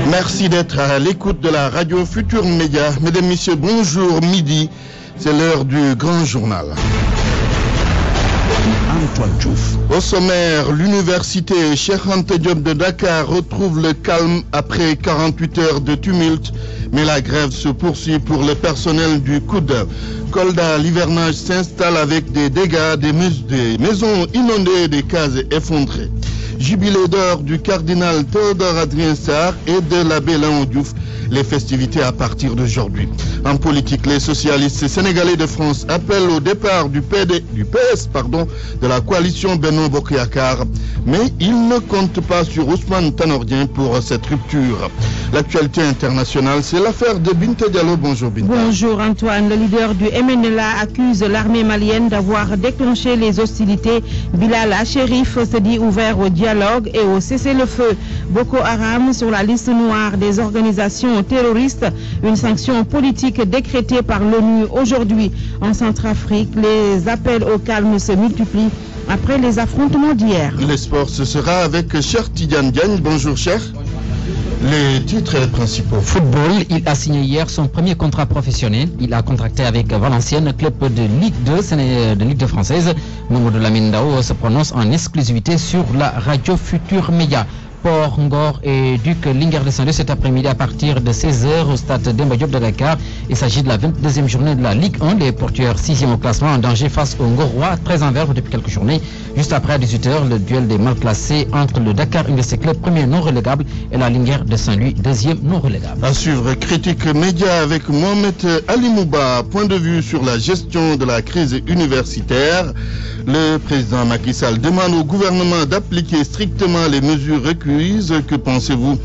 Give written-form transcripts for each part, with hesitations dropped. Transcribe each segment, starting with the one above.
Merci d'être à l'écoute de la radio Futur Média. Mesdames, Messieurs, bonjour, midi. C'est l'heure du grand journal. Antoine Diouf. Au sommaire, l'université Cheikh Anta Diop de Dakar retrouve le calme après 48 heures de tumulte, mais la grève se poursuit pour le personnel du COUD. Kolda, l'hivernage s'installe avec des dégâts, des maisons inondées et des cases effondrées. Jubilé d'or du cardinal Théodore Adrien Sarr et de l'abbé Léon Diouf, les festivités à partir d'aujourd'hui. En politique, les socialistes sénégalais de France appellent au départ du PS, de la coalition Benno Bokk Yakaar, mais ils ne comptent pas sur Ousmane Tanor Dieng pour cette rupture. L'actualité internationale, c'est l'affaire de Binta Diallo. Bonjour Binta. Bonjour Antoine. Le leader du MNLA accuse l'armée malienne d'avoir déclenché les hostilités. Bilal Achérif se dit ouvert au dialogue et au cessez-le-feu. Boko Haram sur la liste noire des organisations terroristes, une sanction politique décrétée par l'ONU aujourd'hui. En Centrafrique, les appels au calme se multiplient après les affrontements d'hier. Les sports, ce sera avec Cher Tidiane Diagne. Bonjour Cher. Les titres principaux. Football, il a signé hier son premier contrat professionnel. Il a contracté avec Valenciennes, club de Ligue 2 française. Mamadou Lamine Ndao se prononce en exclusivité sur la radio Futur Média. Port, Ngor et Duc Linguère descendu cet après-midi à partir de 16h au stade Demba Diop de Dakar. Il s'agit de la 22e journée de la Ligue 1. Les portuaires 6e au classement en danger face aux Ngorois, très en verve depuis quelques journées. Juste après à 18h, le duel des mal classés entre le Dakar Université Club, premier non relégable, et la Linguère de Saint-Louis, deuxième non relégable. À suivre, critique média avec Mohamed Ali Mouba. Point de vue sur la gestion de la crise universitaire. Le président Macky Sall demande au gouvernement d'appliquer strictement les mesures recueillies. Que pensez-vous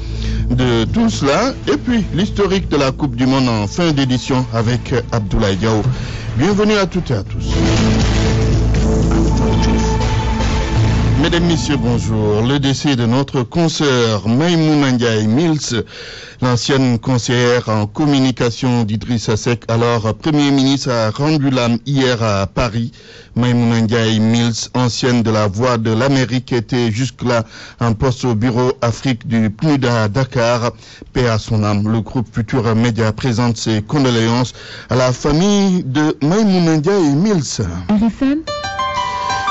de tout cela? Et puis, l'historique de la Coupe du Monde en fin d'édition avec Abdoulaye Diaw. Bienvenue à toutes et à tous. Mesdames, Messieurs, bonjour. Le décès de notre consoeur Maïmouna Ndiaye Mills, l'ancienne conseillère en communication d'Idrissa Seck, alors Premier ministre, a rendu l'âme hier à Paris. Maïmouna Ndiaye Mills, ancienne de la Voix de l'Amérique, était jusque-là en poste au bureau Afrique du PNUD à Dakar. Paix à son âme. Le groupe Futur Média présente ses condoléances à la famille de Maïmouna Ndiaye Mills.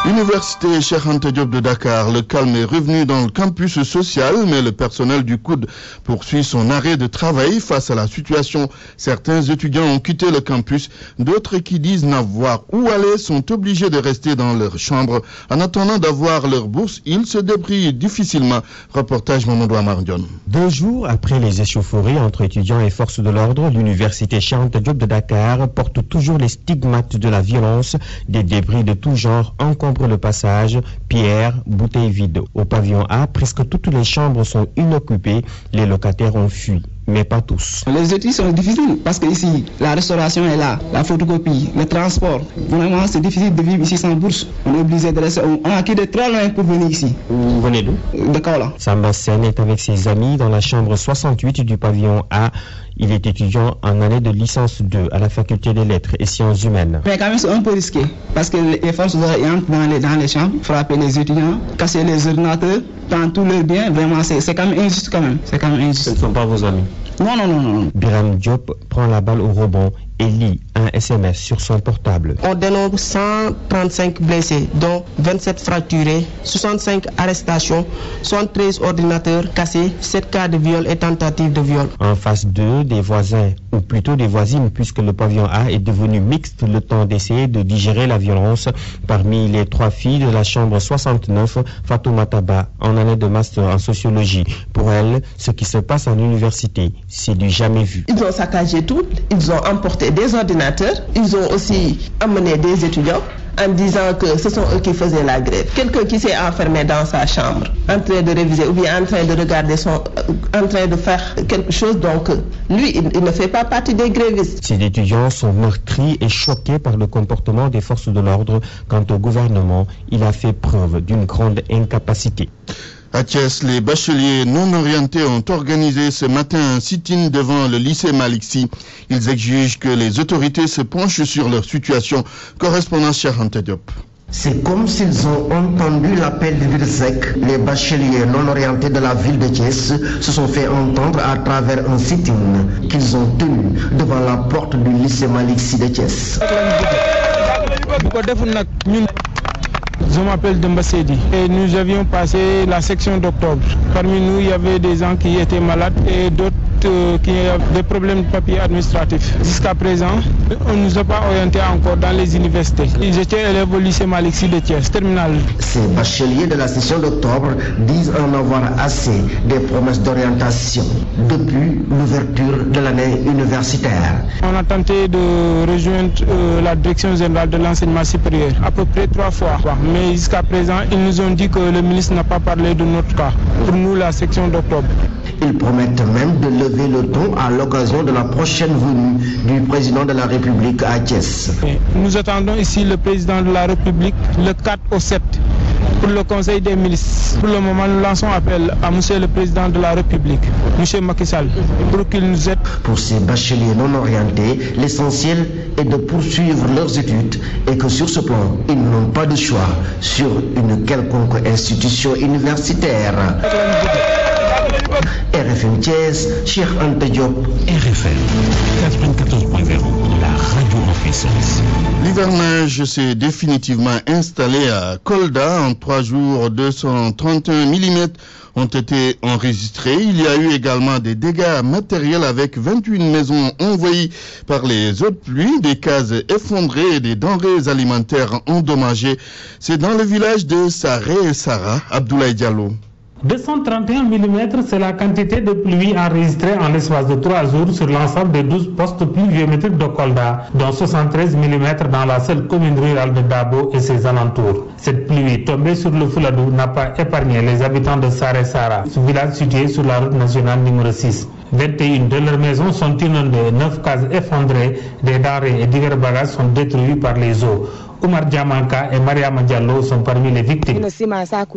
Université Cheikh Anta Diop de Dakar, le calme est revenu dans le campus social, mais le personnel du COUD poursuit son arrêt de travail face à la situation. Certains étudiants ont quitté le campus, d'autres qui disent n'avoir où aller sont obligés de rester dans leur chambre. En attendant d'avoir leur bourse, ils se débrouillent difficilement. Reportage Mamadou Amardion. 2 jours après les échauffourées entre étudiants et forces de l'ordre, l'université Cheikh Anta Diop de Dakar porte toujours les stigmates de la violence, des débris de tout genre encombrent le passage, pierres, bouteilles vides. Au pavillon A, presque toutes les chambres sont inoccupées, les locataires ont fui. Mais pas tous. Les études sont difficiles parce que ici, la restauration est là, la photocopie, le transport. Vraiment, c'est difficile de vivre ici sans bourse. On est obligé de rester. On a quitté très loin pour venir ici. Vous venez d'où? De Kaola. Samba Sen est avec ses amis dans la chambre 68 du pavillon A. Il est étudiant en année de licence 2 à la faculté des lettres et sciences humaines. Mais quand même, c'est un peu risqué parce que les forces de l'ordre entrent dans les chambres, frapper les étudiants, casser les ordinateurs, prendre tous leurs biens. Vraiment, c'est quand même injuste quand même. C'est quand même injuste. Ce ne sont pas vos amis? Non. Biram Diop prend la balle au rebond et lit un SMS sur son portable. On dénombre 135 blessés, dont 27 fracturés, 65 arrestations, 73 ordinateurs cassés, 7 cas de viol et tentative de viol. En face d'eux, des voisins, ou plutôt des voisines, puisque le pavillon A est devenu mixte, le temps d'essayer de digérer la violence. Parmi les 3 filles de la chambre 69, Fatouma Taba, en année de master en sociologie. Pour elle, ce qui se passe à l'université, c'est du jamais vu. Ils ont saccagé tout, ils ont emporté des ordinateurs, ils ont aussi amené des étudiants en disant que ce sont eux qui faisaient la grève. Quelqu'un qui s'est enfermé dans sa chambre, en train de réviser ou bien en train de regarder en train de faire quelque chose, donc lui, il ne fait pas partie des grévistes. Ces étudiants sont meurtris et choqués par le comportement des forces de l'ordre. Quant au gouvernement, il a fait preuve d'une grande incapacité. À Thiès, les bacheliers non orientés ont organisé ce matin un sit-in devant le lycée Malick Sy. Ils exigent que les autorités se penchent sur leur situation. Correspondant Cheikh Anta Diop. C'est comme s'ils ont entendu l'appel du sec. Les bacheliers non orientés de la ville de Thiès se sont fait entendre à travers un sit-in qu'ils ont tenu devant la porte du lycée Malick Sy de Thiès. Je m'appelle Demba Seydi et nous avions passé la section d'octobre. Parmi nous, il y avait des gens qui étaient malades et d'autres qui avaient des problèmes de papier administratif. Jusqu'à présent, on ne nous a pas orientés encore dans les universités. Ils étaient élèves au lycée Malick Sy de Thiès, terminal. Ces bacheliers de la session d'octobre disent en avoir assez des promesses d'orientation depuis l'ouverture de l'année universitaire. On a tenté de rejoindre la direction générale de l'enseignement supérieur à peu près 3 fois. Mais jusqu'à présent, ils nous ont dit que le ministre n'a pas parlé de notre cas. Pour nous, la section d'octobre. Ils promettent même de lever le ton à l'occasion de la prochaine venue du président de la République à Thiès. Nous attendons ici le président de la République le 4 au 7 pour le Conseil des ministres. Pour le moment, nous lançons appel à monsieur le président de la République, monsieur Macky Sall, pour qu'il nous aide. Pour ces bacheliers non orientés, l'essentiel est de poursuivre leurs études et que sur ce plan, ils n'ont pas de choix sur une quelconque institution universitaire. RFM Thiès, Cheikh Anta Diop. RFM 94.0, la radio en puissance. L'hivernage s'est définitivement installé à Kolda. En 3 jours, 231 mm ont été enregistrés. Il y a eu également des dégâts matériels avec 28 maisons envahies par les eaux de pluie, des cases effondrées et des denrées alimentaires endommagées. C'est dans le village de Saré et Sara. Abdoulaye Diallo. 231 mm, c'est la quantité de pluie enregistrée en l'espace de 3 jours sur l'ensemble des 12 postes pluviométriques de Kolda, dont 73 mm dans la seule commune rurale de Dabo et ses alentours. Cette pluie tombée sur le Fouladou n'a pas épargné les habitants de Saré Sara, ce village situé sur la route nationale numéro 6. 21 de leurs maisons sont inondées, 9 cases effondrées, des denrées et divers bagages sont détruits par les eaux. Oumar Diamanka et Mariama Diallo sont parmi les victimes.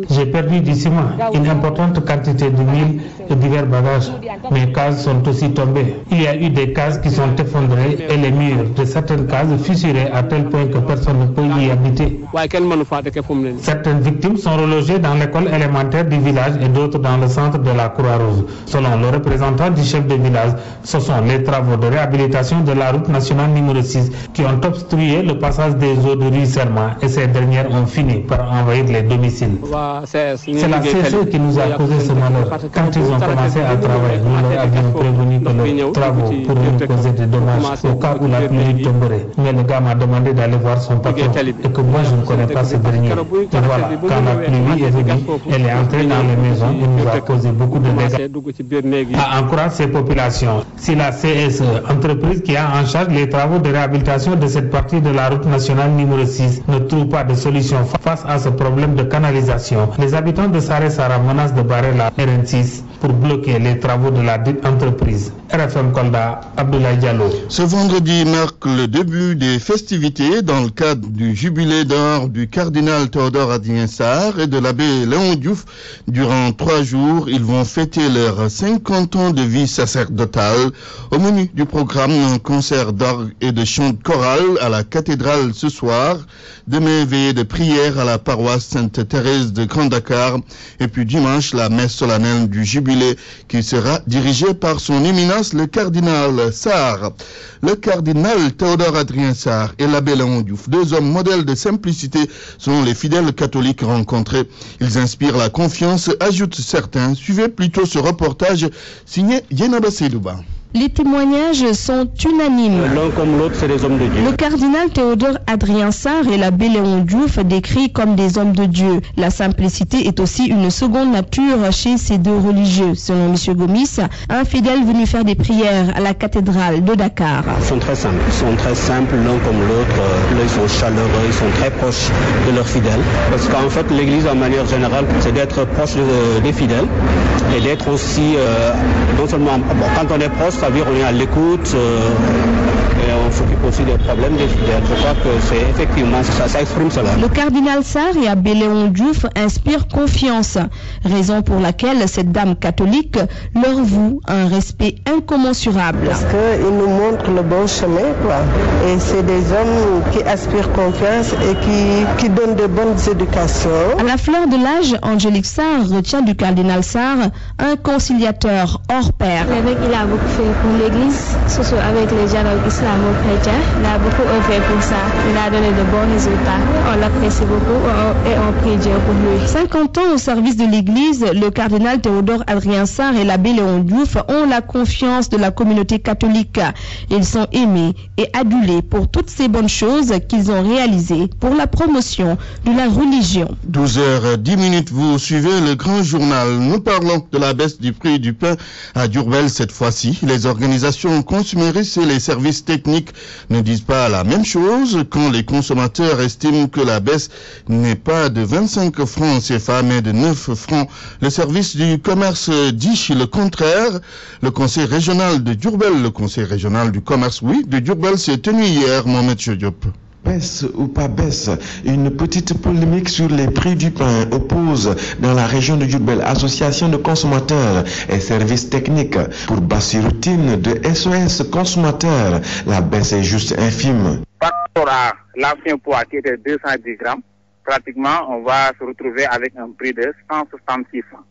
J'ai perdu du ciment, une importante quantité de mille et divers bagages. Mes cases sont aussi tombées. Il y a eu des cases qui sont effondrées et les murs de certaines cases fissurés à tel point que personne ne peut y habiter. Certaines victimes sont relogées dans l'école élémentaire du village et d'autres dans le centre de la Croix-Rouge. Selon le représentant du chef de village, ce sont les travaux de réhabilitation de la route nationale numéro 6 qui ont obstrué le passage des eaux de ruissellement et ces dernières ont fini par envahir les domiciles. C'est la CSE qui nous a causé ce malheur. Quand ils ont commencé à travailler, nous leur avions prévenu que leurs travaux pourraient nous causer des dommages au cas où la pluie tomberait. Mais le gars m'a demandé d'aller voir son patron et que moi je ne connais pas ce dernier. Et voilà, quand la pluie est venue, elle est entrée dans les maisons et nous a causé beaucoup de dégâts. À encourager ces populations, si la CSE, entreprise qui a en charge les travaux de réhabilitation de cette partie de la route nationale numéro 6, ne trouve pas de solution face à ce problème de canalisation, les habitants de Saré Sara menacent de barrer la RN6 pour bloquer les travaux de la dite entreprise. RFM Kolda, Abdoulaye Diallo. Ce vendredi marque le début des festivités dans le cadre du jubilé d'or du cardinal Théodore Adrien Sarr et de l'abbé Léon Diouf. Durant 3 jours, ils vont fêter leurs 50 ans de vie sacerdotale. Au menu du programme, un concert d'orgue et de chant choral à la cathédrale ce soir. Demain, veillée de prière à la paroisse Sainte-Thérèse de Grand Dakar. Et puis dimanche, la messe solennelle du jubilé qui sera dirigée par son éminence le cardinal Sarr. Le cardinal Théodore Adrien Sarr et l'abbé Léon Diouf, 2 hommes modèles de simplicité, sont les fidèles catholiques rencontrés. Ils inspirent la confiance, ajoutent certains. Suivez plutôt ce reportage signé Yenaba Seydouba. Les témoignages sont unanimes. L'un comme l'autre, c'est des hommes de Dieu. Le cardinal Théodore Adrien Sarr et l'abbé Léon Diouf décrits comme des hommes de Dieu. La simplicité est aussi une seconde nature chez ces 2 religieux. Selon M. Gomis, un fidèle venu faire des prières à la cathédrale de Dakar. Ils sont très simples, l'un comme l'autre. Là, ils sont chaleureux, ils sont très proches de leurs fidèles. Parce qu'en fait, l'Église, en manière générale, c'est d'être proche des fidèles et d'être aussi, non seulement, quand on est proche, ça veut dire on est à l'écoute, et on s'occupe aussi des problèmes des fidèles. Je crois que c'est effectivement ça exprime cela. Le cardinal Sarr et Abbé Léon Diouf inspirent confiance, raison pour laquelle cette dame catholique leur voue un respect incommensurable. Parce qu'ils nous montrent le bon chemin, quoi. Et c'est des hommes qui aspirent confiance et qui donnent de bonnes éducations. À la fleur de l'âge, Angélique Sarr retient du cardinal Sarr un conciliateur hors pair. L'évêque, il a beaucoup fait pour l'église, surtout avec les dialogues islamo-chrétiens. Il a beaucoup œuvré pour ça. Il a donné de bons résultats. On l'apprécie beaucoup et on prie Dieu pour lui. 50 ans au service de l'église, le cardinal Théodore Adrien Sarr et l'abbé Léon Diouf ont la confiance de la communauté catholique. Ils sont aimés et adulés pour toutes ces bonnes choses qu'ils ont réalisées pour la promotion de la religion. 12h10, vous suivez le grand journal. Nous parlons de la baisse du prix du pain à Diourbel cette fois-ci. Les organisations consuméristes et les services techniques ne disent pas la même chose quand les consommateurs estiment que la baisse n'est pas de 25 francs CFA mais de 9 francs. Le service du commerce dit le contraire. Le conseil régional de Diourbel, le conseil régional du commerce, oui, de Diourbel s'est tenu hier, Mohamed Diop. Baisse ou pas baisse, une petite polémique sur les prix du pain oppose dans la région de Diourbel association de consommateurs et services techniques. Pour Bassirutine de SOS consommateurs, la baisse est juste infime. Par rapport à l'ancien poids qui était 210 grammes, pratiquement on va se retrouver avec un prix de 166 francs.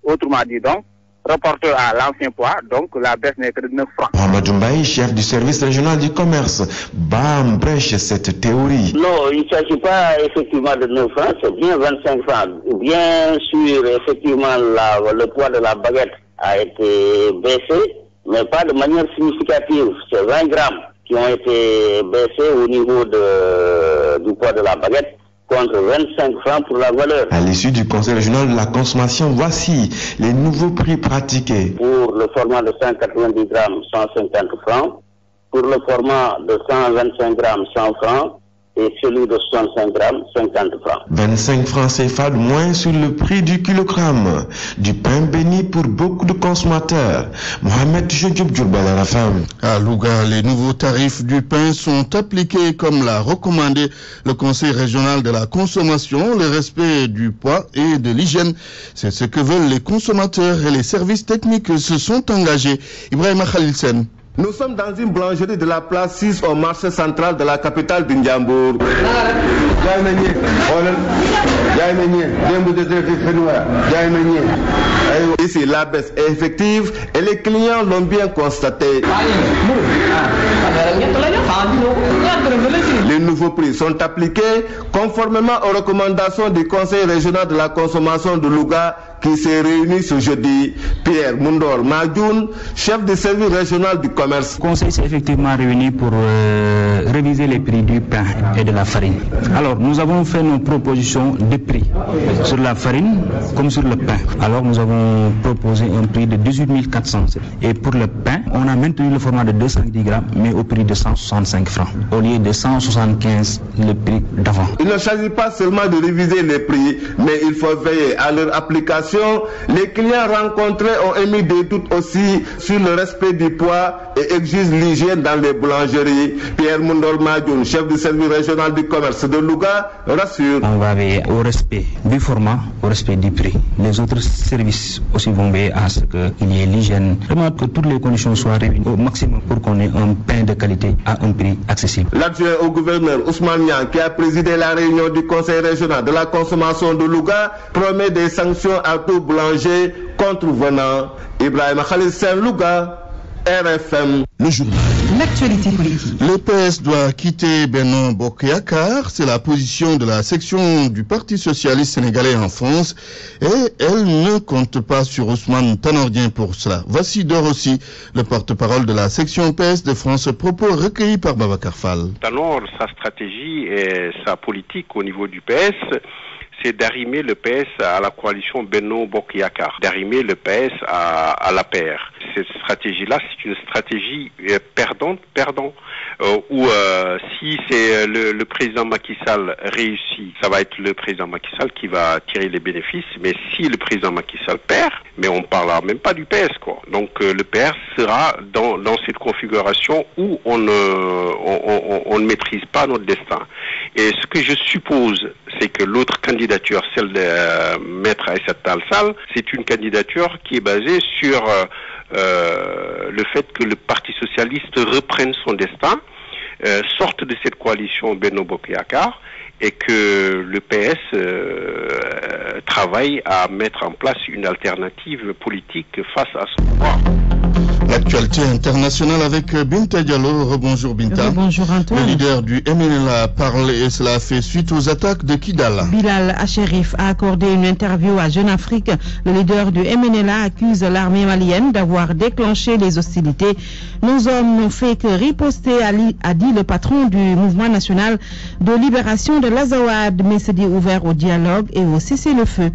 Autrement dit donc, reporté à l'ancien poids, donc la baisse n'est que de 9 francs. Mohamed Mbaye, chef du service régional du commerce, brèche cette théorie. Non, il ne s'agit pas effectivement de 9 francs, c'est bien 25 francs. Bien sûr, effectivement, le poids de la baguette a été baissé, mais pas de manière significative. C'est 20 grammes qui ont été baissés au niveau du poids de la baguette, contre 25 francs pour la valeur. À l'issue du conseil régional de la consommation, voici les nouveaux prix pratiqués. Pour le format de 190 grammes, 150 francs. Pour le format de 125 grammes, 100 francs. Et celui de 65 grammes, 50 francs. 25 francs CFA de moins sur le prix du kilogramme. Du pain béni pour beaucoup de consommateurs. Mohamed Diop, Diourbel à la femme. À Louga, les nouveaux tarifs du pain sont appliqués comme l'a recommandé le Conseil régional de la consommation. Le respect du poids et de l'hygiène, c'est ce que veulent les consommateurs et les services techniques se sont engagés. Ibrahim Khalilsen. Nous sommes dans une boulangerie de la place 6 au marché central de la capitale d'Indiambour. Ici, la baisse est effective et les clients l'ont bien constaté. Les nouveaux prix sont appliqués conformément aux recommandations du Conseil régional de la consommation de Louga qui s'est réuni ce jeudi. Pierre Mundor Madjoun, chef du service régional du commerce. Le Conseil s'est effectivement réuni pour réviser les prix du pain et de la farine. Alors, nous avons fait nos propositions de prix sur la farine comme sur le pain. Alors, nous avons proposé un prix de 18 400. Et pour le pain, on a maintenu le format de 210 grammes, mais au prix de 165 francs, au lieu de 175 le prix d'avant. Il ne s'agit pas seulement de réviser les prix, mais il faut veiller à leur application. Les clients rencontrés ont émis des doutes aussi sur le respect du poids et exigent l'hygiène dans les boulangeries. Pierre Mundor Madjoun, chef du service régional du commerce de Louga, rassure. On va veiller au respect du format, au respect du prix. Les autres services aussi vont veiller à ce qu'il y ait l'hygiène, vraiment que toutes les conditions soient réunies au maximum pour qu'on ait un pain de qualité à un prix accessible. L'adjoint au gouverneur Ousmane Niang, qui a présidé la réunion du conseil régional de la consommation de Louga, promet des sanctions à tout boulanger contrevenant. Ibrahim Khalil Louga, RFM. Le journal. L'actualité politique. Le PS doit quitter Benno Bokk Yakaar. C'est la position de la section du Parti socialiste sénégalais en France. Et elle ne compte pas sur Ousmane Tanordien pour cela. Voici Dorossi, le porte-parole de la section PS de France, propos recueillis par Babacar Fall. Alors, sa stratégie et sa politique au niveau du PS, c'est d'arrimer le PS à la coalition Benno Bokk Yakaar, d'arrimer le PS à l'APR. Cette stratégie-là, c'est une stratégie perdant, où si c'est le président Macky Sall réussit, ça va être le président Macky Sall qui va tirer les bénéfices, mais si le président Macky Sall perd, mais on ne parlera même pas du PS, quoi. Donc le PS sera dans cette configuration où on ne maîtrise pas notre destin. Et ce que je suppose, c'est que l'autre candidature, celle de Maître Aïssata Tall Sall, c'est une candidature qui est basée sur le fait que le Parti socialiste reprenne son destin, sorte de cette coalition Benno Bokk Yakaar, et que le PS travaille à mettre en place une alternative politique face à son pouvoir. L'actualité internationale avec Binta Diallo. Rebonjour Binta. Bonjour Antoine. Le leader du MNLA a parlé et cela a fait suite aux attaques de Kidal. Bilal Acherif a accordé une interview à Jeune Afrique. Le leader du MNLA accuse l'armée malienne d'avoir déclenché les hostilités. Nos hommes n'ont fait que riposter, a dit le patron du mouvement national de libération de l'Azawad, mais s'est dit ouvert au dialogue et au cessez-le-feu.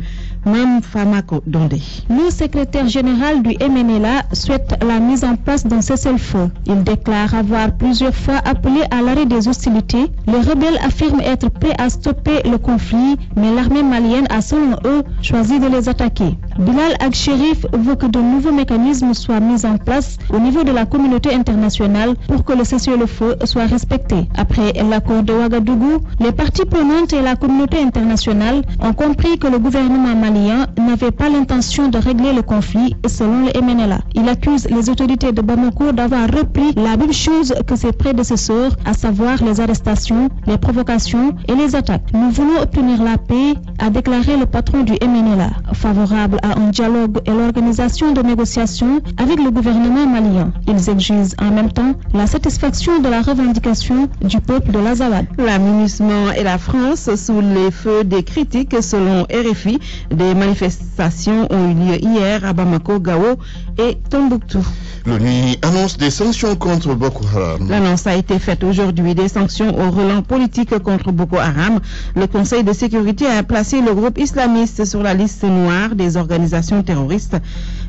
Mme Famako Dondé. Le secrétaire général du MNLA souhaite la mise en place d'un cessez-le-feu. Il déclare avoir plusieurs fois appelé à l'arrêt des hostilités. Les rebelles affirment être prêts à stopper le conflit, mais l'armée malienne a selon eux choisi de les attaquer. Bilal Acherif veut que de nouveaux mécanismes soient mis en place au niveau de la communauté internationale pour que le cessez-le-feu soit respecté. Après l'accord de Ouagadougou, les parties prenantes et la communauté internationale ont compris que le gouvernement malien n'avait pas l'intention de régler le conflit selon le MNLA. Il accuse les autorités de Bamako d'avoir repris la même chose que ses prédécesseurs, à savoir les arrestations, les provocations et les attaques. Nous voulons obtenir la paix, a déclaré le patron du MNLA, favorable à un dialogue et l'organisation de négociations avec le gouvernement malien. Ils exigent en même temps la satisfaction de la revendication du peuple de l'Azawad. La MINUSMA et la France sous les feux des critiques selon RFI. Des manifestations ont eu lieu hier à Bamako, Gao et Tombouctou. L'ONU annonce des sanctions contre Boko Haram. L'annonce a été faite aujourd'hui, des sanctions au relent politique contre Boko Haram. Le Conseil de sécurité a placé le groupe islamiste sur la liste noire des organisations terroristes.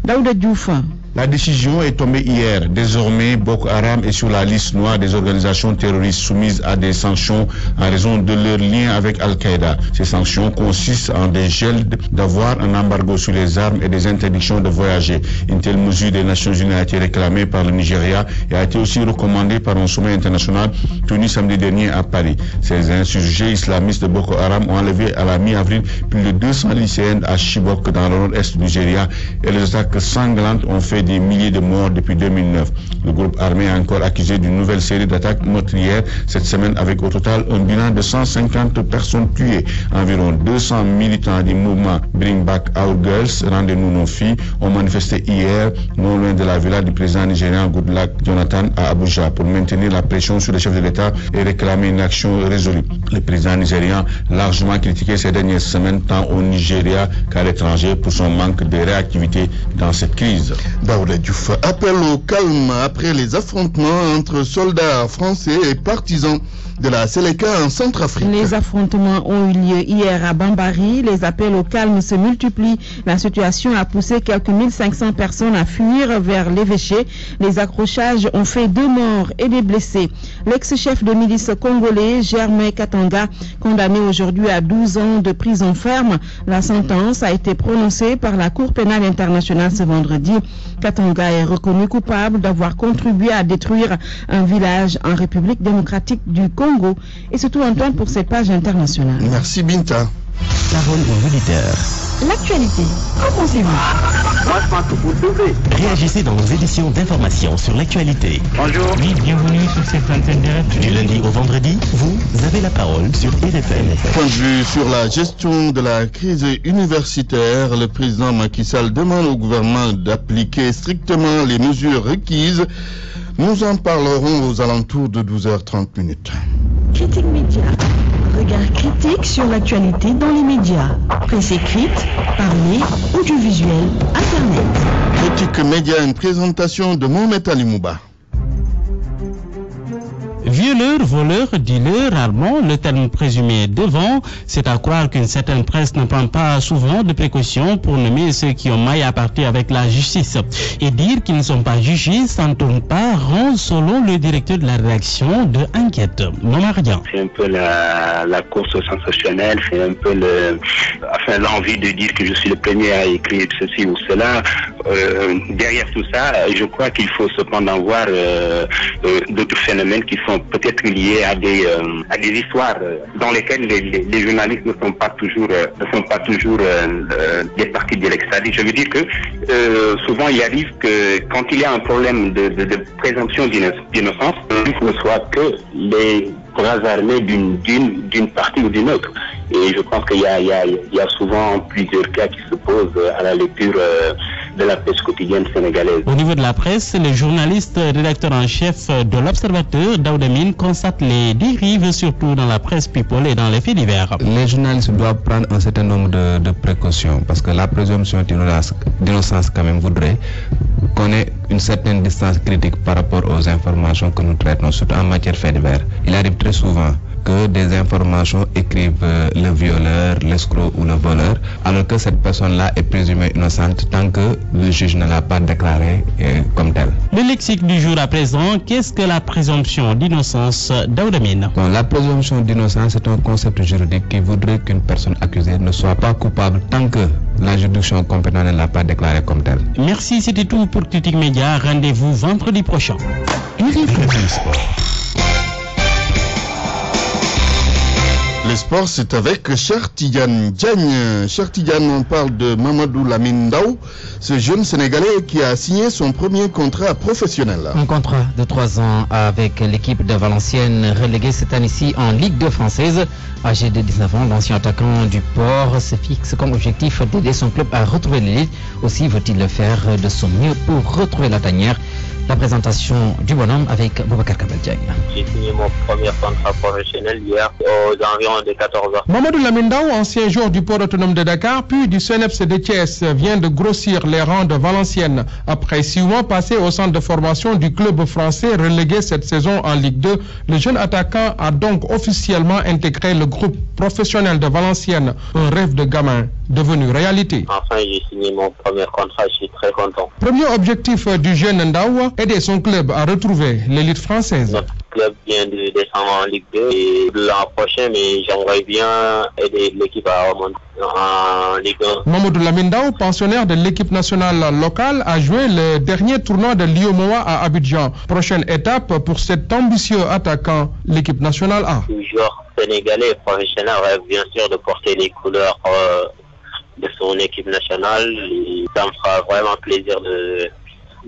Daouda Diouf. La décision est tombée hier. Désormais, Boko Haram est sur la liste noire des organisations terroristes soumises à des sanctions en raison de leur lien avec Al-Qaïda. Ces sanctions consistent en des gels d'avoir, un embargo sur les armes et des interdictions de voyager. Une telle mesure des Nations Unies a été réclamée par le Nigeria et a été aussi recommandée par un sommet international tenu samedi dernier à Paris. Ces insurgés islamistes de Boko Haram ont enlevé à la mi-avril plus de 200 lycéennes à Chibok dans le nord-est du Nigeria et les attaques sanglantes ont fait des milliers de morts depuis 2009. Le groupe armé a encore accusé d'une nouvelle série d'attaques meurtrières cette semaine avec au total un bilan de 150 personnes tuées. Environ 200 militants du mouvement Bring Back Our Girls, Rendez-nous nos filles, ont manifesté hier non loin de la villa du président nigérian Goodluck Jonathan à Abuja pour maintenir la pression sur les chefs de l'État et réclamer une action résolue. Le président nigérian largement critiqué ces dernières semaines tant au Nigeria qu'à l'étranger pour son manque de réactivité dans cette crise. Daouda Diouf. Appel au calme après les affrontements entre soldats français et partisans de la Séléka en Centrafrique. Les affrontements ont eu lieu hier à Bambari. Les appels au calme se multiplient. La situation a poussé quelques 1500 personnes à fuir vers l'évêché. Les accrochages ont fait 2 morts et des blessés. L'ex-chef de milice congolais, Germain Katanga, condamné aujourd'hui à 12 ans de prison ferme. La sentence a été prononcée par la Cour pénale internationale ce vendredi. Katanga est reconnu coupable d'avoir contribué à détruire un village en République démocratique du Congo. Et surtout, Antoine, pour ses pages internationales. Merci Binta. Parole aux auditeurs. L'actualité, qu'en pensez-vous? Moi, je pense que vous devez. Réagissez dans nos éditions d'information sur l'actualité. Bonjour. Oui, bienvenue sur cette antenne direct. Du lundi au vendredi, vous avez la parole sur RFM. Point de vue sur la gestion de la crise universitaire, le président Macky Sall demande au gouvernement d'appliquer strictement les mesures requises. Nous en parlerons aux alentours de 12h30. Critique média. Regard critique sur l'actualité dans les médias. Presse écrite, parlée, audiovisuel, Internet. Critique média, une présentation de Mohamed Ali Mouba. Violeur, voleur, dealer, rarement le terme présumé devant, c'est à croire qu'une certaine presse ne prend pas souvent de précautions pour nommer ceux qui ont maille à partir avec la justice. Et dire qu'ils ne sont pas jugés, ça ne tourne pas rond selon le directeur de la rédaction de Enquête, Momarian. C'est un peu la course sensationnelle, c'est un peu l'envie de dire que je suis le premier à écrire ceci ou cela. Derrière tout ça, je crois qu'il faut cependant voir d'autres phénomènes qui sont peut-être liés à des histoires dans lesquelles les journalistes ne sont pas toujours des parties directes. C'est-à-dire, je veux dire que souvent il arrive que quand il y a un problème de présomption d'innocence, il ne soit que les bras armés d'une partie ou d'une autre. Et je pense qu'il y a souvent plusieurs cas qui se posent à la lecture de la presse quotidienne sénégalaise. Au niveau de la presse, le journaliste rédacteur en chef de l'Observateur, Daouda Mine, constate les dérives, surtout dans la presse people et dans les faits divers. Les journalistes doivent prendre un certain nombre de précautions parce que la présomption d'innocence quand même voudrait qu'on ait une certaine distance critique par rapport aux informations que nous traitons, surtout en matière faits divers. Il arrive très souvent que des informations écrivent le violeur, l'escroc ou le voleur, alors que cette personne-là est présumée innocente tant que le juge ne l'a pas déclarée comme telle. Le lexique du jour à présent, qu'est-ce que la présomption d'innocence, Daouda Mine? La présomption d'innocence est un concept juridique qui voudrait qu'une personne accusée ne soit pas coupable tant que la juridiction compétente ne l'a pas déclarée comme telle. Merci, c'était tout pour Critique Média. Rendez-vous vendredi prochain. Les sports, c'est avec Cher Tidiane Diagne. Cher Tidiane, on parle de Mamadou Lamine Ndao, ce jeune Sénégalais qui a signé son premier contrat professionnel. Un contrat de 3 ans avec l'équipe de Valenciennes reléguée cette année-ci en Ligue 2 française. Âgé de 19 ans, l'ancien attaquant du Port se fixe comme objectif d'aider son club à retrouver l'élite. Aussi veut-il le faire de son mieux pour retrouver la tanière. La présentation du bonhomme avec Boubacar Kabel-Diagne. J'ai signé mon premier contrat professionnel hier aux environs de 14 heures. Mamadou Lamine Ndao, ancien joueur du port autonome de Dakar, puis du CNEPS de Thiès, vient de grossir les rangs de Valenciennes. Après 6 mois passés au centre de formation du club français relégué cette saison en Ligue 2, le jeune attaquant a donc officiellement intégré le groupe professionnel de Valenciennes, un rêve de gamin devenu réalité. Enfin, j'ai signé mon premier contrat, je suis très content. Premier objectif du jeune Ndao, aider son club à retrouver l'élite française. Notre club vient de descendre en Ligue 2 et l'an prochain, mais j'aimerais bien aider l'équipe à remonter en Ligue 1. Mamadou Lamine Ndao, pensionnaire de l'équipe nationale locale, a joué le dernier tournoi de l'IOMOA à Abidjan. Prochaine étape pour cet ambitieux attaquant, l'équipe nationale A. Le joueur sénégalais professionnel rêve bien sûr de porter les couleurs de son équipe nationale. Et ça me fera vraiment plaisir de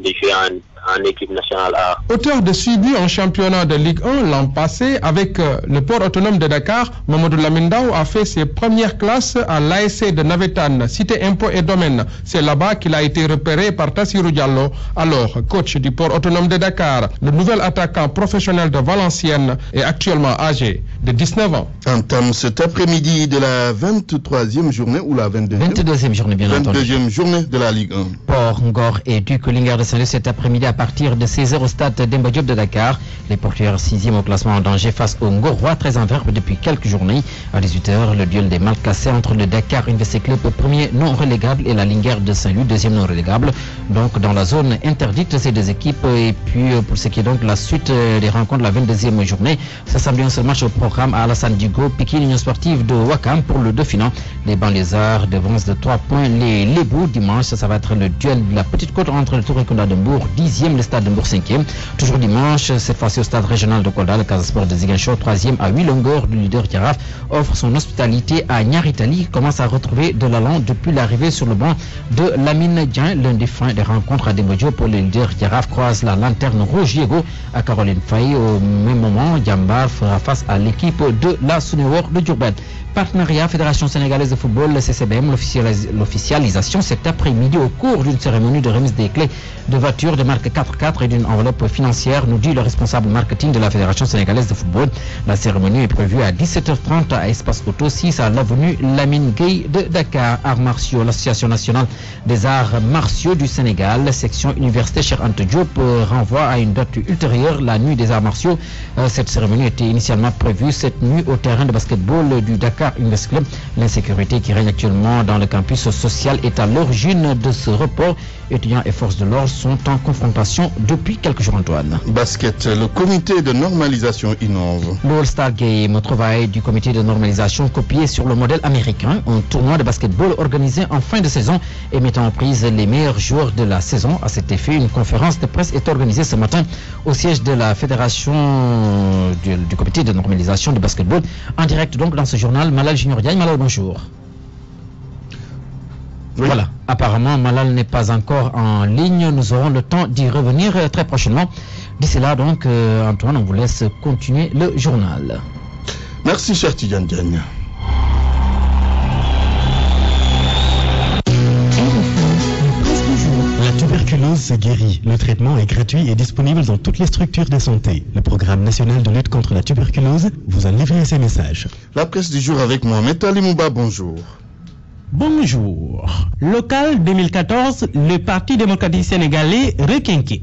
jouer en équipe nationale A. Auteur de 6 buts en championnat de Ligue 1 l'an passé avec le port autonome de Dakar, Mamadou Lamine Ndao a fait ses premières classes à l'ASC de Navétane, cité impôts et domaines. C'est là-bas qu'il a été repéré par Tassirou Diallo, alors coach du port autonome de Dakar. Le nouvel attaquant professionnel de Valenciennes est actuellement âgé de 19 ans. Entame cet après-midi de la 23e journée ou la 22e journée, bien entendu. 22e journée de la Ligue 1. Port, Ngor et Duc Lingard de Saint-Louis cet après-midi à partir de 16h au stade Demba Diop de Dakar. Les portuaires 6e au classement en danger face au Ngorois, très en verbe depuis quelques journées. À 18h, le duel des Malcassés entre le Dakar Invest Club, premier non relégable, et la Lingard de Saint-Louis, deuxième non relégable. Donc dans la zone interdite, ces deux équipes. Et puis pour ce qui est donc la suite des rencontres de la 22e journée, ça semble un seul match au programme à Alassane Digo, Pikine Union Sportive de Wakam pour le Dauphinan. Les Banlieusards devancent de 3 points les Lébous. Dimanche, ça va être le duel de la Petite Côte entre le Tour Ekunda de Mbour, 10e, le stade de Mbour 5e. Toujours dimanche, cette fois-ci au stade régional de Kolda, le Casa Sport de Ziguinchor, 3e à 8 longueurs. Le leader Giraffe offre son hospitalité à Niaritali, commence à retrouver de l'allant depuis l'arrivée sur le banc de Lamine Dian. L'un des fins des rencontres à Demodjo pour le leader Giraffe croise la lanterne Rogiego à Caroline Faye. Au même moment, Diambar fera face à l'équipe de la Sunewar de Diourbel. Partenariat Fédération sénégalaise de football, le CCBM, l'officialisation cet après-midi au cours d'une cérémonie de remise des clés de voitures de marque 4-4 et d'une enveloppe financière, nous dit le responsable marketing de la Fédération sénégalaise de football. La cérémonie est prévue à 17h30 à Espace Auto 6 à l'avenue Lamine Gueye de Dakar. Arts martiaux, l'Association nationale des arts martiaux du Sénégal, section Université Cheikh Anta Diop, renvoie à une date ultérieure, la nuit des arts martiaux. Cette cérémonie était initialement prévue cette nuit au terrain de basketball du Dakar Invest Club. L'insécurité qui règne actuellement dans le campus social est à l'origine de ce report. Étudiants et forces de l'ordre sont en confrontation depuis quelques jours, Antoine. Basket, le comité de normalisation innove. Le All-Star Game, travail du comité de normalisation copié sur le modèle américain, un tournoi de basketball organisé en fin de saison et mettant en prise les meilleurs joueurs de la saison. À cet effet, une conférence de presse est organisée ce matin au siège de la fédération du comité de normalisation de basketball. En direct donc dans ce journal, Malal Junior Diagne. Malal, bonjour. Oui. Voilà, apparemment Malal n'est pas encore en ligne, nous aurons le temps d'y revenir très prochainement. D'ici là donc, Antoine, on vous laisse continuer le journal. Merci cher Tidjane Diagne. La tuberculose se guérit. Le traitement est gratuit et disponible dans toutes les structures de santé. Le programme national de lutte contre la tuberculose vous a livré ces messages. La presse du jour avec Mohamed Ali Mouba, bonjour. Bonjour. Local 2014, le Parti démocratique sénégalais requinqué.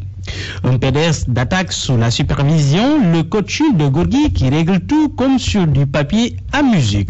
Un PDS d'attaque sous la supervision, le coaching de Gorgui qui règle tout comme sur du papier à musique.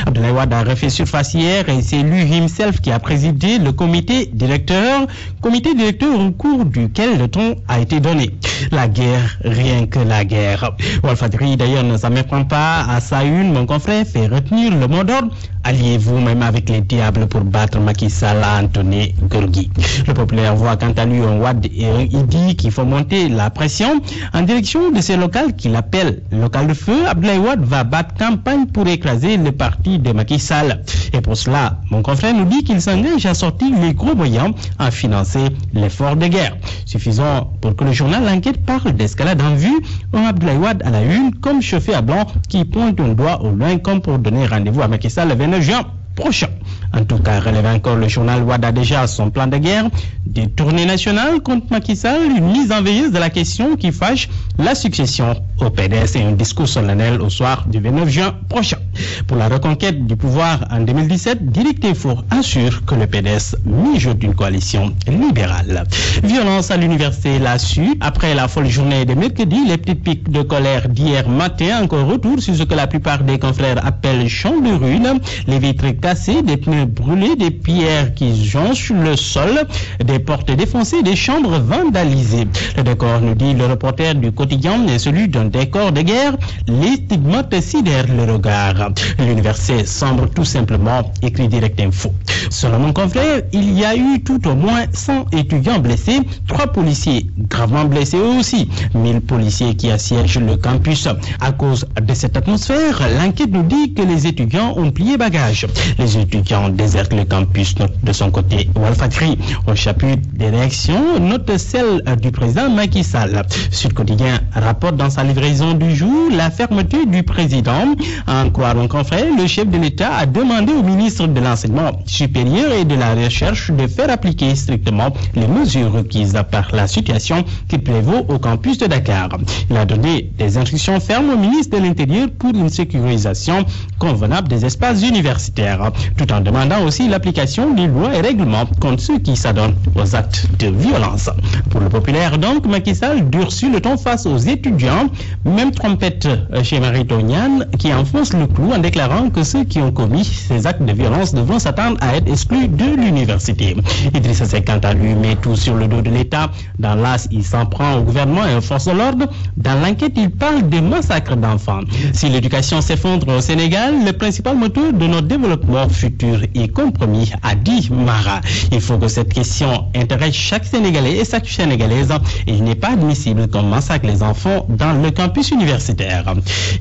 Abdoulaye Wade a refait surface hier et c'est lui himself qui a présidé le comité directeur au cours duquel le ton a été donné. La guerre, rien que la guerre. Walfadri d'ailleurs ne s'en méprend pas à sa une, mon confrère fait retenir le mot d'ordre. Alliez-vous même avec les diables pour battre Macky Sall à Anthony Gorgui. Le populaire voit quant à lui un Wade et un Idi qu'il faut monter la pression en direction de ces locales qu'il appelle local de feu. Abdoulaye Wade va battre campagne pour écraser le parti de Macky Sall. Et pour cela, mon confrère nous dit qu'il s'engage à sortir les gros moyens à financer l'effort de guerre. Suffisant pour que le journal L'Enquête parle d'escalade en vue, un Abdoulaye Wade à la une comme chauffé à blanc qui pointe un doigt au loin comme pour donner rendez-vous à Macky Sall le 29 juin prochain. En tout cas, relève encore le journal, Wade a déjà son plan de guerre, des tournées nationales contre Macky Sall, une mise en veilleuse de la question qui fâche la succession au PDS et un discours solennel au soir du 29 juin prochain. Pour la reconquête du pouvoir en 2017, Directeur Four assure que le PDS mijote d'une coalition libérale. Violence à l'université l'a su. Après la folle journée de mercredi, les petites piques de colère d'hier matin, encore retour sur ce que la plupart des confrères appellent champ de ruines, les vitres cassées, des pneus brûlés, des pierres qui jonchent le sol, des portes défoncées, des chambres vandalisées. Le décor, nous dit le reporter du quotidien, est celui d'un décor de guerre. Les stigmates sidèrent le regard. L'université semble tout simplement, écrit Direct Info. Selon mon confrère, il y a eu tout au moins 100 étudiants blessés, 3 policiers gravement blessés aussi, 1000 policiers qui assiègent le campus. À cause de cette atmosphère, l'enquête nous dit que les étudiants ont plié bagage. Les étudiants désertent le campus, note de son côté Walfadri. Au chapitre des réactions, note celle du président Macky Sall. Sud Quotidien rapporte dans sa livraison du jour la fermeté du président. À en croire mon confrère, le chef de l'État a demandé au ministre de l'Enseignement supérieur et de la Recherche de faire appliquer strictement les mesures requises par la situation qui prévaut au campus de Dakar. Il a donné des instructions fermes au ministre de l'Intérieur pour une sécurisation convenable des espaces universitaires, tout en demandant aussi l'application des lois et règlements contre ceux qui s'adonnent aux actes de violence. Pour le populaire, donc, Macky Sall durcit le ton face aux étudiants, même trompette chez Marie-Toniane qui enfonce le clou en déclarant que ceux qui ont commis ces actes de violence devront s'attendre à être exclus de l'université. Idrissa Seck, quant à lui, met tout sur le dos de l'État. Dans l'AS, il s'en prend au gouvernement et aux forces de l'ordre. Dans l'enquête, il parle de massacres d'enfants. Si l'éducation s'effondre au Sénégal, le principal moteur de notre développement futur est compromis, a dit Mara. Il faut que cette question intéresse chaque Sénégalais et chaque Sénégalaise et il n'est pas admissible qu'on massacre les enfants dans le campus universitaire.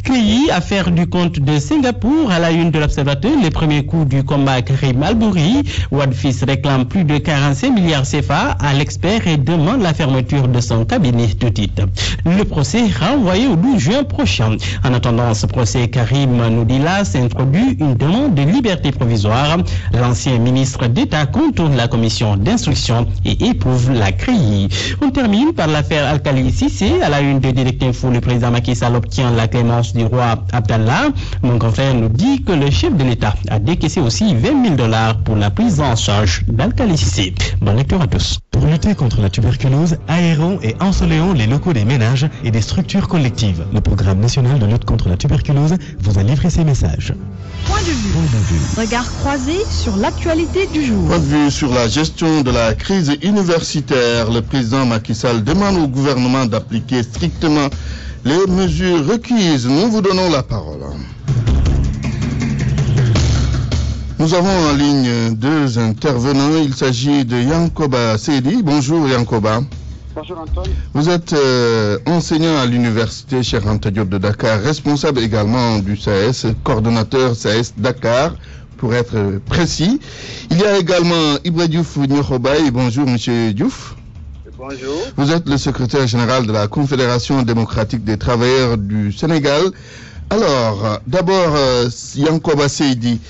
CREI à faire du compte de ses Singapour, à la une de l'Observateur, les premiers coups du combat Karim Al-Bouri. Wadfis réclame plus de 45 milliards CFA à l'expert et demande la fermeture de son cabinet de titre. Le procès renvoyé au 12 juin prochain. En attendant ce procès, Karim Noudila s'introduit une demande de liberté provisoire. L'ancien ministre d'État contourne la commission d'instruction et éprouve la CREI. On termine par l'affaire Al-Khali Cissé. À la une de Direct Info, le président Macky Sall obtient la clémence du roi Abdallah. Mon confrère nous dit que le chef de l'État a décaissé aussi 20 000 $ pour la prise en charge d'Al-Khali Cissé. Bonne lecture à tous. Pour lutter contre la tuberculose, aérons et ensoleillons les locaux des ménages et des structures collectives. Le programme national de lutte contre la tuberculose vous a livré ces messages. Point de vue. Regard croisé sur l'actualité du jour. Point de vue sur la gestion de la crise universitaire. Le président Macky Sall demande au gouvernement d'appliquer strictement les mesures requises. Nous vous donnons la parole. Nous avons en ligne deux intervenants. Il s'agit de Yankoba Seydi. Bonjour Yankoba. Bonjour Antoine. Vous êtes enseignant à l'université Cheikh Anta Diop de Dakar, responsable également du SAES, coordonnateur SAES Dakar, pour être précis. Il y a également Ibra Diouf Nyokhobay. Bonjour Monsieur Diouf. Bonjour. Vous êtes le secrétaire général de la Confédération démocratique des travailleurs du Sénégal. Alors, d'abord, Yankoba Seydi,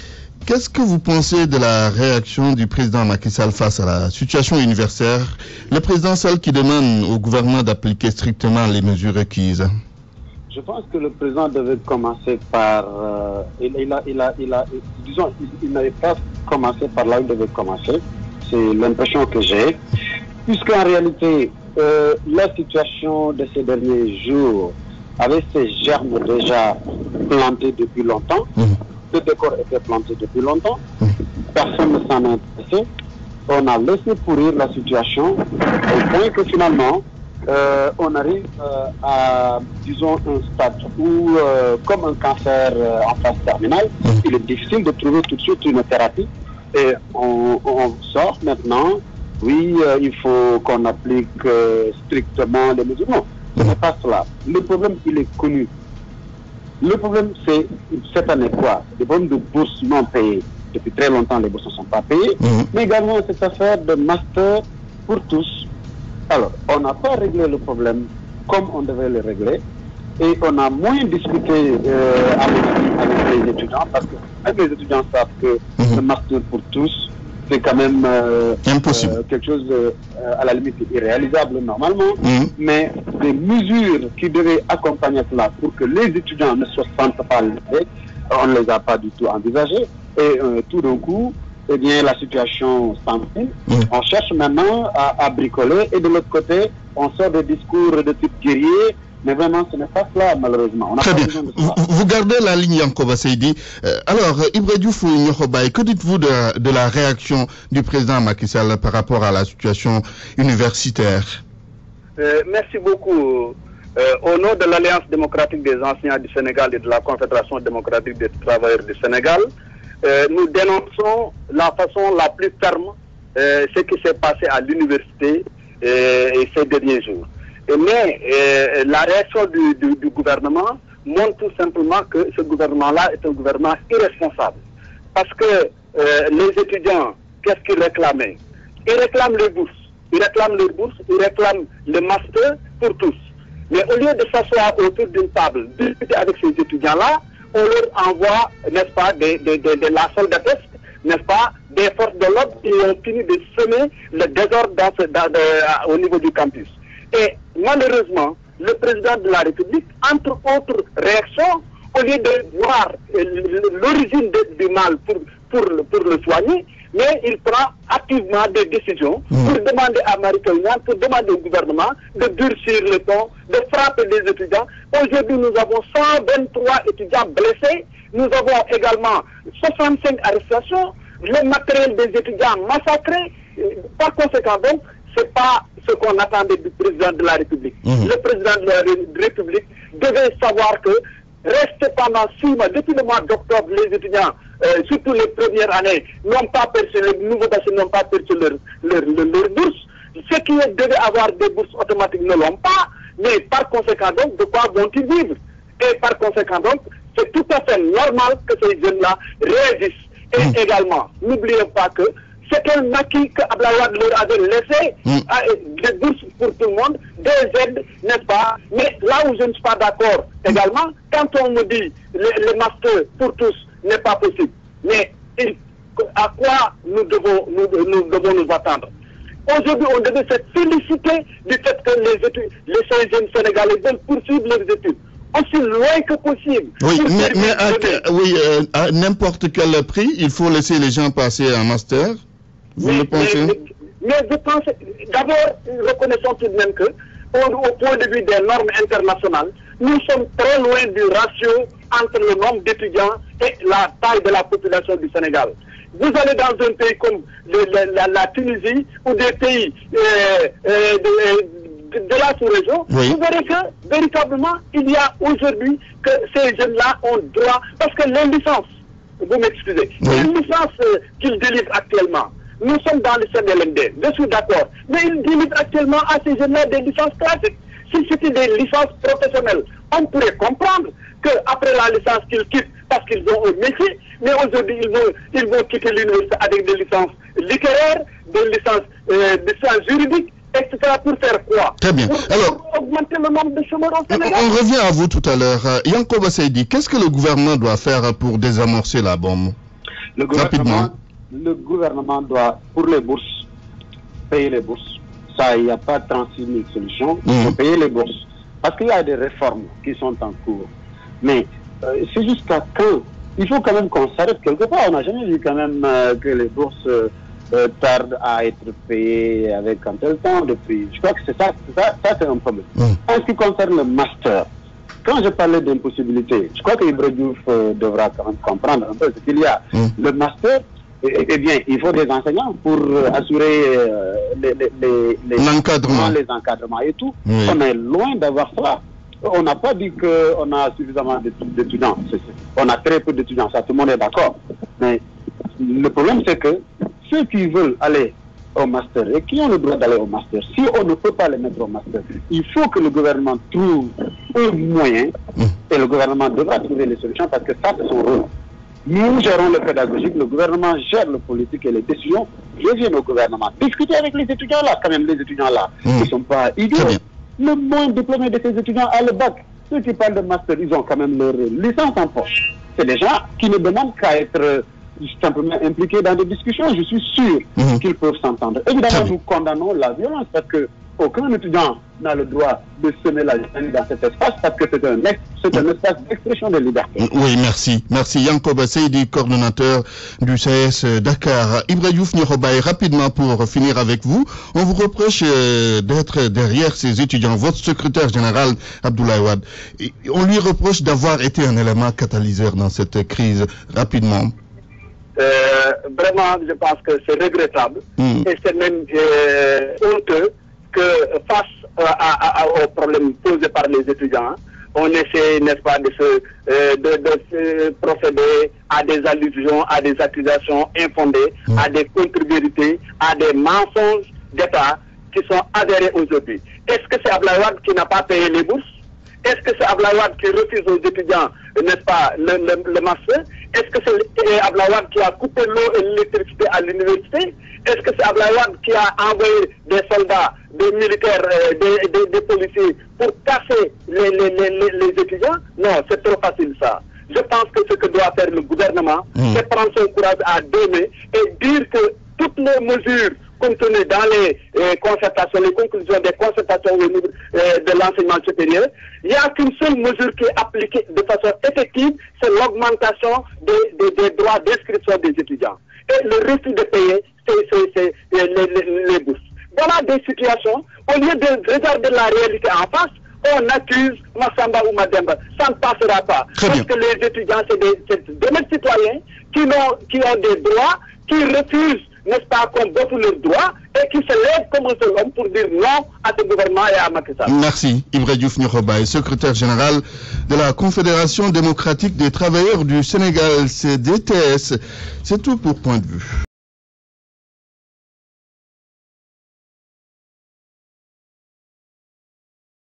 qu'est-ce que vous pensez de la réaction du président Macky Sall face à la situation universitaire? Le président Sall qui demande au gouvernement d'appliquer strictement les mesures requises. Je pense que le président devait commencer par... il n'avait pas commencé par là où il devait commencer. C'est l'impression que j'ai. Puisqu'en réalité, la situation de ces derniers jours avait ces germes déjà plantés depuis longtemps. Le décor était planté depuis longtemps. Personne ne s'en est intéressé. On a laissé pourrir la situation au point que finalement, on arrive à, disons, un stade où, comme un cancer en phase terminale, il est difficile de trouver tout de suite une thérapie. Et on sort maintenant, oui, il faut qu'on applique strictement les mesures. Non, ce n'est pas cela. Le problème, il est connu. Le problème, c'est cette année quoi? Des problèmes de bourses non payées. Depuis très longtemps, les bourses ne sont pas payées. Mais également cette affaire de master pour tous. Alors, on n'a pas réglé le problème comme on devait le régler. Et on a moins discuté avec les étudiants, parce que même les étudiants savent que le master pour tous, c'est quand même impossible. Quelque chose à la limite irréalisable normalement, mais des mesures qui devaient accompagner cela pour que les étudiants ne se sentent pas lésés, on ne les a pas du tout envisagées. Et tout d'un coup, eh bien, la situation s'empile. On cherche maintenant à bricoler, et de l'autre côté, on sort des discours de type guerrier. Mais vraiment, ce n'est pas cela, malheureusement. Très bien. Vous gardez la ligne Yankoba Seydi. Alors, Ibra Diouf Nyokhobay, que dites-vous de la réaction du président Macky Sall par rapport à la situation universitaire? Merci beaucoup. Au nom de l'Alliance démocratique des enseignants du Sénégal et de la Confédération démocratique des travailleurs du Sénégal, nous dénonçons la façon la plus ferme ce qui s'est passé à l'université ces derniers jours. Mais la réaction du gouvernement montre tout simplement que ce gouvernement-là est un gouvernement irresponsable. Parce que les étudiants, qu'est-ce qu'ils réclamaient? Ils réclament les bourses. Ils réclament les bourses, ils réclament le master pour tous. Mais au lieu de s'asseoir autour d'une table, discuter avec ces étudiants-là, on leur envoie, n'est-ce pas, de la soldatesque, n'est-ce pas, des forces de l'ordre qui ont fini de semer le désordre au niveau du campus. Et malheureusement, le président de la République, entre autres réactions, au lieu de voir l'origine du mal pour le soigner, mais il prend activement des décisions pour demander à Marie-Claude, pour demander au gouvernement de durcir le ton, de frapper des étudiants. Aujourd'hui, nous avons 123 étudiants blessés, nous avons également 65 arrestations, le matériel des étudiants massacré. Par conséquent, donc, ce n'est pas ce qu'on attendait du président de la République. Le président de la République devait savoir que rester pendant 6 mois, depuis le mois d'octobre, les étudiants, surtout les premières années, n'ont pas perçu, les nouveaux bacheliers n'ont pas perçu leur bourse. Ceux qui devaient avoir des bourses automatiques ne l'ont pas, mais par conséquent donc, de quoi vont-ils vivre? Et par conséquent donc, c'est tout à fait normal que ces jeunes-là réagissent. Et également, n'oubliez pas que c'est un acquis que Abdoulaye Wade leur avait laissé, des bourses pour tout le monde, des aides, n'est-ce pas? Mais là où je ne suis pas d'accord également, quand on me dit le master pour tous n'est pas possible, mais à quoi nous devons nous attendre? Aujourd'hui, on devait se féliciter du fait que les jeunes Sénégalais veulent poursuivre leurs études aussi loin que possible. Oui, mais à n'importe quel prix, il faut laisser les gens passer un master. Vous le pensez? Mais je pense, d'abord, reconnaissons tout de même que, au point de vue des normes internationales, nous sommes très loin du ratio entre le nombre d'étudiants et la taille de la population du Sénégal. Vous allez dans un pays comme la Tunisie ou des pays de la sous-région, vous verrez que véritablement il y a aujourd'hui que ces jeunes-là ont droit, parce que les licences, vous m'excusez, les licences qu'ils délivrent actuellement, nous sommes dans le CNLMD, je suis d'accord, mais ils délivrent actuellement à ces jeunes-là des licences classiques. Si c'était des licences professionnelles, on pourrait comprendre qu'après la licence qu'ils quittent parce qu'ils ont un métier, mais aujourd'hui ils vont quitter l'université avec des licences littéraires, des licences juridiques, etc. Pour faire quoi? Très bien. Alors, pour augmenter le nombre de chômeurs au Sénégal. On revient à vous tout à l'heure. Yankoba Seydi, qu'est-ce que le gouvernement doit faire pour désamorcer la bombe? Rapidement. Le gouvernement doit, pour les bourses, payer les bourses. Ça, il n'y a pas 36 000 solutions. Il faut payer les bourses. Parce qu'il y a des réformes qui sont en cours. Mais c'est jusqu'à quand? Il faut quand même qu'on s'arrête quelque part. On n'a jamais vu quand même que les bourses tardent à être payées avec un tel temps depuis. Je crois que c'est ça c'est un problème. En ce qui concerne le master, quand je parlais d'impossibilité, je crois que Ibra Diouf devra quand même comprendre un peu ce qu'il y a. Le master, eh bien, il faut des enseignants pour assurer les encadrements et tout. On est loin d'avoir cela. On n'a pas dit qu'on a suffisamment d'étudiants. On a très peu d'étudiants, ça tout le monde est d'accord. Mais le problème c'est que ceux qui veulent aller au master et qui ont le droit d'aller au master, si on ne peut pas les mettre au master, il faut que le gouvernement trouve un moyen et le gouvernement devra trouver les solutions parce que ça c'est son rôle. Nous gérons le pédagogique, le gouvernement gère le politique et les décisions reviennent au gouvernement. Discuter avec les étudiants là, quand même les étudiants là, ils ne sont pas idiots. Le moins diplômé de ces étudiants a le bac. Ceux qui parlent de master, ils ont quand même leur licence en poche. C'est des gens qui ne demandent qu'à être simplement impliqués dans des discussions. Je suis sûr qu'ils peuvent s'entendre. Évidemment, nous condamnons la violence parce que aucun étudiant n'a le droit de semer la haine dans cet espace parce que c'est un espace d'expression de liberté. Oui, merci. Merci Yankoba Seydi, coordonnateur du CS Dakar. Ibra Diouf Nirobaye, rapidement pour finir avec vous, on vous reproche d'être derrière ces étudiants. Votre secrétaire général, Abdoulaye Wade, on lui reproche d'avoir été un élément catalyseur dans cette crise. Rapidement. Vraiment, je pense que c'est regrettable et c'est même honteux que face aux problèmes posés par les étudiants, on essaie, n'est-ce pas, de se procéder à des allusions, à des accusations infondées, à des contre-vérités, à des mensonges d'État qui sont avérés aujourd'hui. Est-ce que c'est Abdoulaye Wade qui n'a pas payé les bourses? Est-ce que c'est Abdoulaye Wade qui refuse aux étudiants, n'est-ce pas, le master? Est-ce que c'est Abdoulaye Wade qui a coupé l'eau et l'électricité à l'université? Est-ce que c'est Abdoulaye Wade qui a envoyé des soldats, des militaires, des policiers pour casser les étudiants? Non, c'est trop facile ça. Je pense que ce que doit faire le gouvernement, c'est prendre son courage à deux mains et dire que toutes les mesures contenues dans les concertations, les conclusions des concertations au niveau de l'enseignement supérieur, il n'y a qu'une seule mesure qui est appliquée de façon effective, c'est l'augmentation des droits d'inscription des étudiants. Et le refus de payer, c'est les bourses. Voilà des situations, au lieu de regarder la réalité en face, on accuse Massamba ou Mademba. Ça ne passera pas. Parce que les étudiants, c'est des mêmes citoyens qui ont des droits, qui refusent, n'est-ce pas, qu'on vote leurs droits et qui se lèvent comme un seul homme pour dire non à ce gouvernement et à Macky Sall. Merci. Ibra Diouf Nirobaye, secrétaire général de la Confédération démocratique des travailleurs du Sénégal, CDTS. C'est tout pour Point de vue.